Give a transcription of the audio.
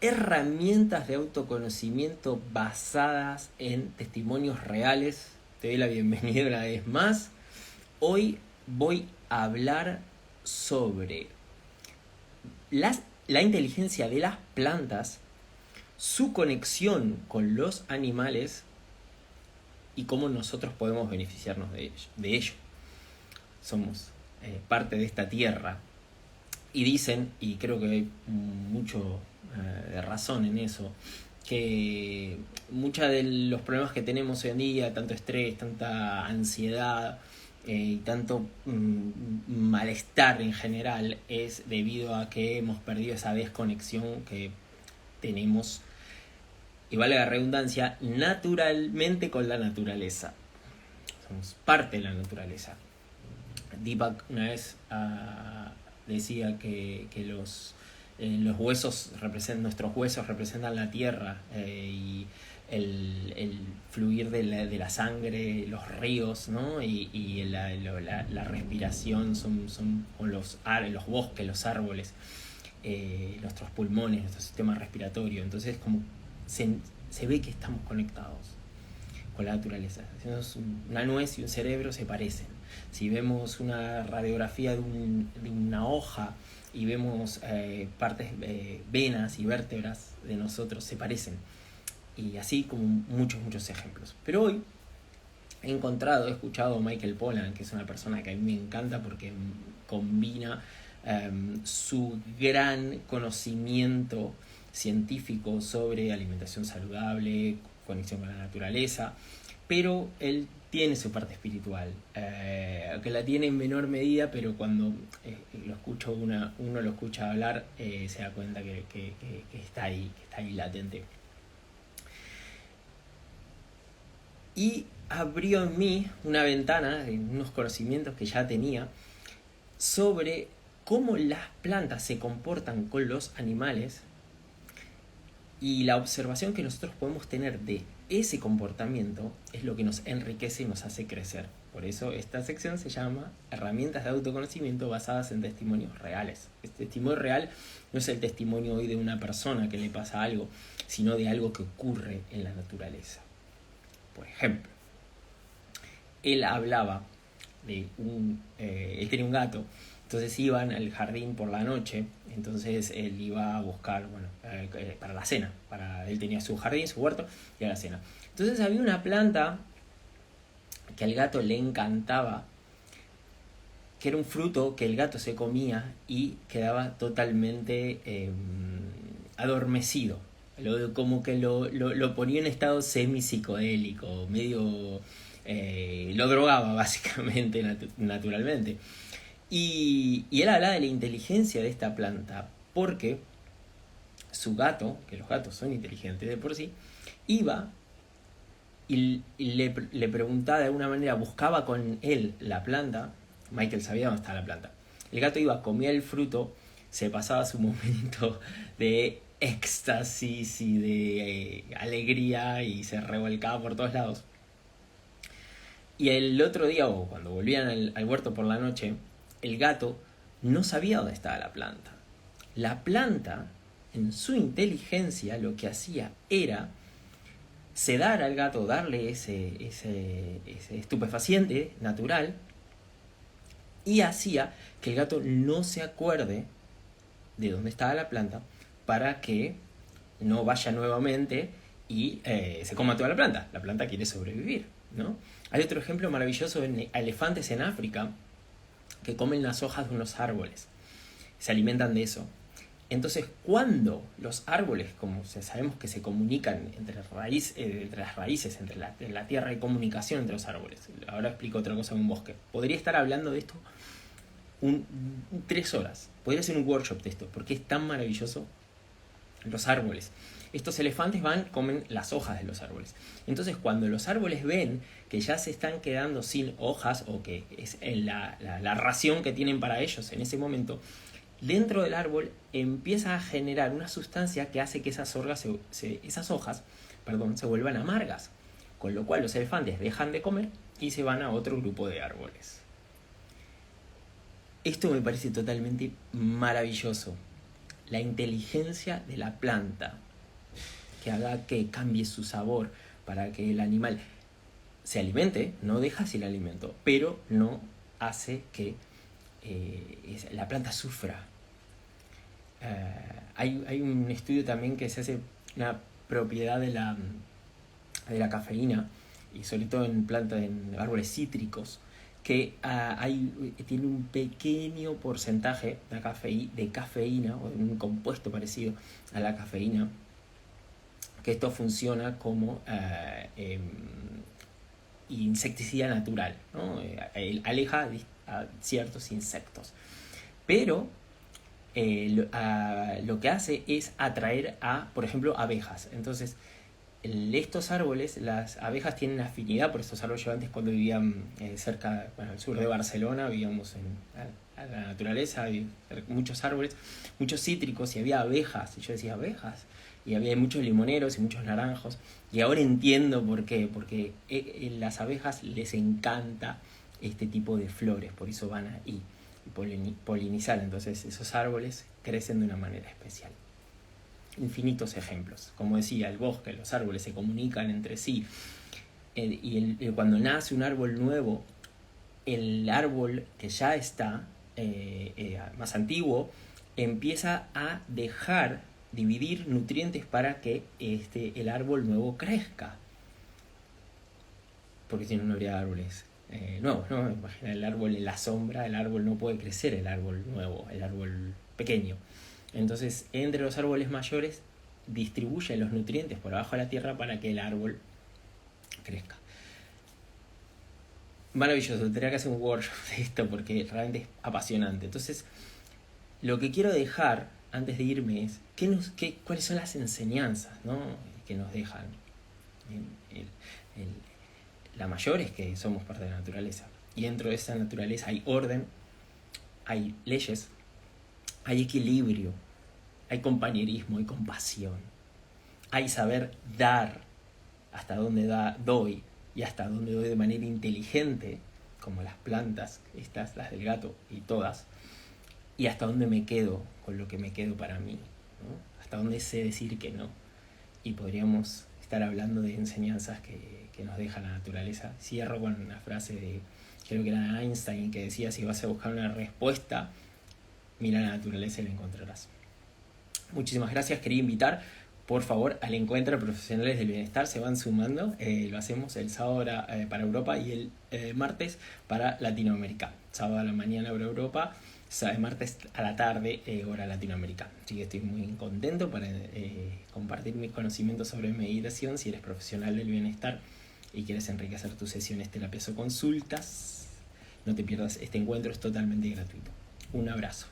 herramientas de autoconocimiento basadas en testimonios reales. Te doy la bienvenida una vez más. Hoy voy a hablar sobre la inteligencia de las plantas, su conexión con los animales y cómo nosotros podemos beneficiarnos de ello. Somos parte de esta tierra. Y dicen, y creo que hay mucho de razón en eso, que muchos de los problemas que tenemos hoy en día, tanto estrés, tanta ansiedad y tanto malestar en general, es debido a que hemos perdido esa desconexión que tenemos, y vale la redundancia, naturalmente con la naturaleza. Somos parte de la naturaleza. Deepak una vez decía que los huesos nuestros huesos representan la tierra, y el fluir de la sangre, los ríos, ¿no? y la respiración son los bosques, los árboles, nuestros pulmones, nuestro sistema respiratorio. Entonces como se ve que estamos conectados con la naturaleza. Una nuez y un cerebro se parecen. Si vemos una radiografía de una hoja y vemos partes, venas y vértebras de nosotros, se parecen. Y así como muchos ejemplos. Pero hoy he escuchado a Michael Pollan, que es una persona que a mí me encanta porque combina su gran conocimiento científico sobre alimentación saludable, conexión con la naturaleza, pero él tiene su parte espiritual, que la tiene en menor medida, pero cuando uno lo escucha hablar, se da cuenta que está ahí latente. Y abrió en mí una ventana de unos conocimientos que ya tenía sobre cómo las plantas se comportan con los animales y la observación que nosotros podemos tener de ese comportamiento es lo que nos enriquece y nos hace crecer. Por eso esta sección se llama Herramientas de autoconocimiento basadas en testimonios reales. Este testimonio real no es el testimonio hoy de una persona que le pasa algo, sino de algo que ocurre en la naturaleza. Por ejemplo, él hablaba de él tenía un gato. Entonces iban al jardín por la noche, entonces él iba a buscar, para la cena. Él tenía su jardín, su huerto, y a la cena. Entonces había una planta que al gato le encantaba, que era un fruto que el gato se comía y quedaba totalmente adormecido. Como que lo ponía en estado semi-psicodélico, medio... lo drogaba básicamente, naturalmente. Y él habla de la inteligencia de esta planta, porque su gato, que los gatos son inteligentes de por sí, iba y le preguntaba de alguna manera, buscaba con él la planta. Michael sabía dónde estaba la planta. El gato iba, comía el fruto, se pasaba su momento de éxtasis y de alegría y se revolcaba por todos lados. Y el otro día, o cuando volvían al huerto por la noche, el gato no sabía dónde estaba la planta. La planta, en su inteligencia, lo que hacía era sedar al gato, darle ese estupefaciente natural, y hacía que el gato no se acuerde de dónde estaba la planta para que no vaya nuevamente y se coma toda la planta. La planta quiere sobrevivir, ¿no? Hay otro ejemplo maravilloso de elefantes en África que comen las hojas de unos árboles, se alimentan de eso. Entonces, cuando los árboles, como sabemos que se comunican entre las raíces, entre la tierra, hay comunicación entre los árboles. Ahora explico otra cosa en un bosque. Podría estar hablando de esto 3 horas. Podría hacer un workshop de esto, porque es tan maravilloso. Los árboles. Estos elefantes comen las hojas de los árboles. Entonces, cuando los árboles ven que ya se están quedando sin hojas, o que es la ración que tienen para ellos en ese momento, dentro del árbol empieza a generar una sustancia que hace que esas hojas se vuelvan amargas. Con lo cual los elefantes dejan de comer y se van a otro grupo de árboles. Esto me parece totalmente maravilloso. la inteligencia de la planta, que haga que cambie su sabor para que el animal se alimente, no deja sin alimento, pero no hace que la planta sufra. Hay un estudio también que se hace una propiedad de la cafeína, y sobre todo en árboles cítricos, que tiene un pequeño porcentaje de cafeína, o de un compuesto parecido a la cafeína, que esto funciona como insecticida natural, ¿no? Aleja a ciertos insectos, pero lo que hace es atraer por ejemplo, abejas. Entonces, estos árboles, las abejas tienen afinidad por estos árboles. Yo antes, cuando vivían cerca, al sur de Barcelona, vivíamos a la naturaleza, había muchos árboles, muchos cítricos, y había abejas, y yo decía, abejas, y había muchos limoneros y muchos naranjos, y ahora entiendo por qué, porque las abejas les encanta este tipo de flores, por eso van ahí y polinizar. Entonces esos árboles crecen de una manera especial. Infinitos ejemplos. Como decía, el bosque, los árboles se comunican entre sí. Cuando nace un árbol nuevo, el árbol que ya está más antiguo empieza a dividir nutrientes para que el árbol nuevo crezca. Porque si no, no habría árboles nuevos, ¿no? Imagina el árbol en la sombra, el árbol no puede crecer, el árbol nuevo, el árbol pequeño. Entonces, entre los árboles mayores distribuyen los nutrientes por abajo de la tierra para que el árbol crezca. Maravilloso, tendría que hacer un workshop de esto porque realmente es apasionante. Entonces, lo que quiero dejar antes de irme es cuáles son las enseñanzas, ¿no?, que nos dejan. La mayor es que somos parte de la naturaleza, y dentro de esa naturaleza hay orden, hay leyes, hay equilibrio, hay compañerismo, hay compasión, hay saber dar, hasta dónde doy, y hasta dónde doy de manera inteligente, como las plantas, estas, las del gato y todas, y hasta dónde me quedo con lo que me quedo para mí, ¿no? Hasta dónde sé decir que no. Y podríamos estar hablando de enseñanzas que nos deja la naturaleza. Cierro con una frase de, creo que era Einstein, que decía: si vas a buscar una respuesta, mira la naturaleza y la encontrarás. Muchísimas gracias. Quería invitar, por favor, al encuentro de profesionales del bienestar. Se van sumando. Lo hacemos el sábado para Europa y el martes para Latinoamérica. Sábado a la mañana para Europa, martes a la tarde hora Latinoamérica. Así que estoy muy contento para compartir mis conocimientos sobre meditación. Si eres profesional del bienestar y quieres enriquecer tus sesiones, terapias o consultas, no te pierdas este encuentro, es totalmente gratuito. Un abrazo.